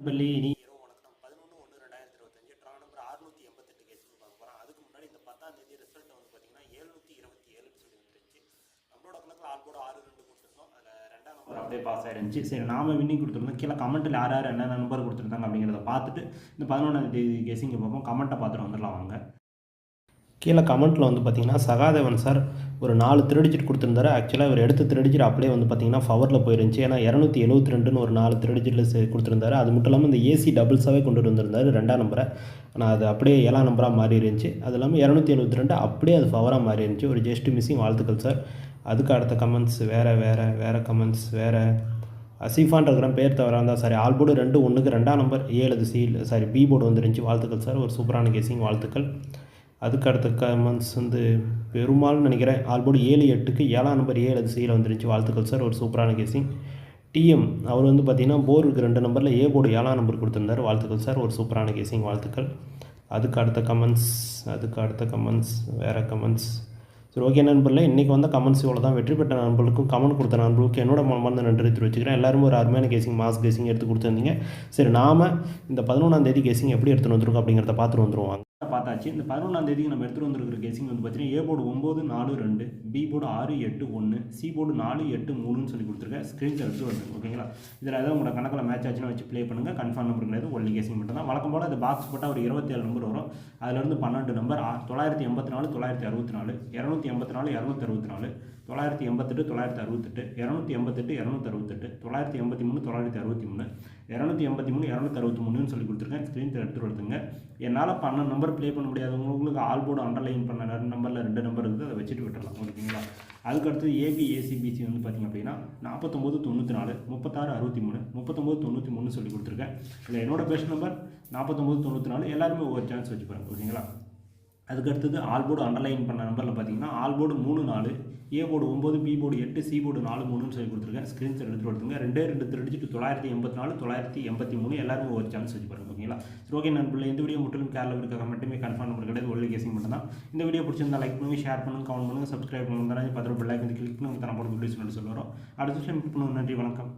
பள்ளி இனி இரவு வணக்கம். 11/1/2025 ட்ரா நம்பர் 688 கேஸுக்கு பார்க்க போகிறோம். அதுக்கு முன்னாடி இந்த 10ஆம் தேதி ரிசல்ட் வந்து பார்த்தீங்கன்னா 727 சொல்லி வந்துருச்சு. நம்மளோட கணக்கில் ஆல் போர்டு 6-2 கொடுத்துருந்தோம். அதில் ரெண்டாம் நம்பர் அப்படியே பாஸ் ஆகிருந்துச்சு. சரி, நாம வின்னிங் கொடுத்துருந்தோம். கீழே கமெண்ட்டில் யார் யார் என்னென்ன நம்பர் கொடுத்துருந்தாங்க அப்படிங்கிறத பார்த்துட்டு இந்த 11ஆம் தேதி கேஸிங்க பார்ப்போம். கமெண்ட்டை பார்த்துட்டு வந்துடலாம் வாங்க. கீழே கமெண்ட்டில் வந்து பார்த்தீங்கன்னா சகாதேவன் சார் ஒரு 4 3 டிஜிட் கொடுத்துருந்தாரு. ஆக்சுவலாக இவர் எடுத்த 3 டிஜிட் அப்படியே வந்து பார்த்தீங்கன்னா ஃபவரில் போயிருந்துச்சு. ஏன்னா 272ன்னு ஒரு 4 3 டிஜிட்டில் கொடுத்துருந்தாரு. அது மட்டும் இல்லாமல் இந்த ஏசி டபுள்ஸாகவே கொண்டு வந்திருந்தார் 2ஆம் நம்பரை. ஆனால் அது அப்படியே 7ஆம் நம்பராக மாறி இருந்துச்சு. அது இல்லாமல் 272 அப்படியே அது ஃபவராக மாறி இருந்துச்சு. ஒரு ஜஸ்ட் மிஸ்ஸிங், வாழ்த்துக்கள் சார். அதுக்கு அடுத்த கமெண்ட்ஸ் வேறு கமெண்ட்ஸ் வேறு அசீஃபான்ற பேர் தவறாக இருந்தால் சாரி, ஆல் போர்டு 2-1க்கு 2ஆம் நம்பர் ஏழு பி போர்டு வந்துருந்துச்சு. வாழ்த்துக்கள் சார், ஒரு சூப்பரான கேசிங், வாழ்த்துக்கள். அதுக்கு அடுத்த கமெண்ட்ஸ் வந்து பெருமாள்னு நினைக்கிறேன். ஆல் போர்டு 7-8க்கு 7ஆம் நம்பர் சியில் வந்துருந்துச்சு. வாழ்த்துக்கள் சார், ஒரு சூப்பரான கேசிங். டிஎம் அவர் வந்து பார்த்திங்கன்னா போருக்கு 2 நம்பரில் ஏ போர்டு 7ஆம் நம்பர் கொடுத்துருந்தார். வாழ்த்துக்கள் சார், ஒரு சூப்பரான கேசிங், வாழ்த்துக்கள். அதுக்கு அடுத்த கமெண்ட்ஸ் வேறு கமெண்ட்ஸ். சரி, ஓகே நண்பர்களே, இன்றைக்கி வந்த கமெண்ட்ஸ் இவ்வளோ தான். வெற்றி பெற்ற நண்பர்களுக்கும் கமெண்ட் கொடுத்த நண்பர்களுக்கும் என்னோட மனமார்ந்த நன்றி தெரிவிச்சுக்கிறேன். எல்லாரும் ஒரு அருமையான கேசிங், மாஸ் கேசிங் எடுத்து கொடுத்துருந்தீங்க. சரி, நாம் இந்த 11ஆம் தேதி கேசிங் எப்படி எடுத்துகிட்டு வந்துருக்கோம் அப்படிங்கிறத பார்த்துட்டு வந்துருவாங்க. பார்த்தாச்சு. இந்த 11ஆம் தேதிக்கு நம்ம எடுத்துகிட்டு வந்துருக்கிற கேசிங் வந்து பார்த்தீங்கன்னா A board 9-4-2, B board 6-8-1, C board 4-8-3ன்னு சொல்லி கொடுத்துருக்கேன். ஸ்க்ரீன்ஷாட் எடுத்து வருது. ஓகேங்களா? இதில் ஏதாவது உங்களோட கணக்கில் மேட்ச் ஆச்சுன்னா வச்சு ப்ளே பண்ணுங்கள். கன்ஃபார்ம் நம்பர் கிடையாது, ஒன்லி கேசிங் மட்டும் தான். வழக்கம் போல் அது பாக்ஸ் போட்டால் ஒரு 27 நம்பர் வரும். அதிலிருந்து 12 நம்பர் 984, 964, 284, 264, 988, 968, 288, 268, 983, 963, 283, 263ன்னு சொல்லி கொடுத்துருக்கேன். ஸ்க்ரீன்ஷாட் எடுத்து வருதுங்க. என்னால் 12 நம்பர் ப்ளே பண்ண முடியாது. உங்களுக்கு ஆல் போர்டு அண்டர்லைன் பண்ண 2 நம்பரில் 2 நம்பர் இருக்குது, அதை வச்சுட்டு விட்டுறலாம். ஓகேங்களா? அதுக்கடுத்து ஏபி ஏசிபிசி வந்து பார்த்திங்க அப்படின்னா 49-94, 36-63, 39-93 சொல்லி கொடுத்துருக்கேன். இல்லை, என்னோட பெஸ்ட் நம்பர் 49-94. எல்லாருமே ஒவ்வொரு சான்ஸ் வச்சு பாருங்கள். ஓகேங்களா? அதுக்கடுத்தது ஆல் போர்டு அண்டர்லைன் பண்ண நம்பரில் பார்த்தீங்கன்னா all board 3-4, A board 9, B board 8, C board 4-3ன்னு சொல்லி கொடுத்துருக்கேன். ஸ்க்ரீன்ஷாட் எடுத்துகிட்டு வருதுங்க. 2 டிஜிட் 984, 983 எல்லாருமே ஒரு சான்ஸ் வச்சு பாருங்க. ஓகேங்களா? சரி, ஓகே நண்பர்களே, இந்த வீடியோ முற்றிலும் கேரளா இருக்க மட்டுமே கன்ஃபார்ம் நம்பர் கிடையாது, ஒன்லி கேசிங் மட்டும் தான். இந்த வீடியோ பிடிச்சிருந்தா லைக் பண்ணுங்கள், ஷேர் பண்ணுங்கள், கமெண்ட் பண்ணுங்கள், சப்ஸ்கிரைப் பண்ணுங்கள். 10 பெல் ஐக்கன் கிளிக் பண்ணி தரம் போட்டு வீடியோஸ் சொல்லி சொல்லுறோம். அடுத்த விஷயம் மீட் பண்ணுவோம். நன்றி, வணக்கம்.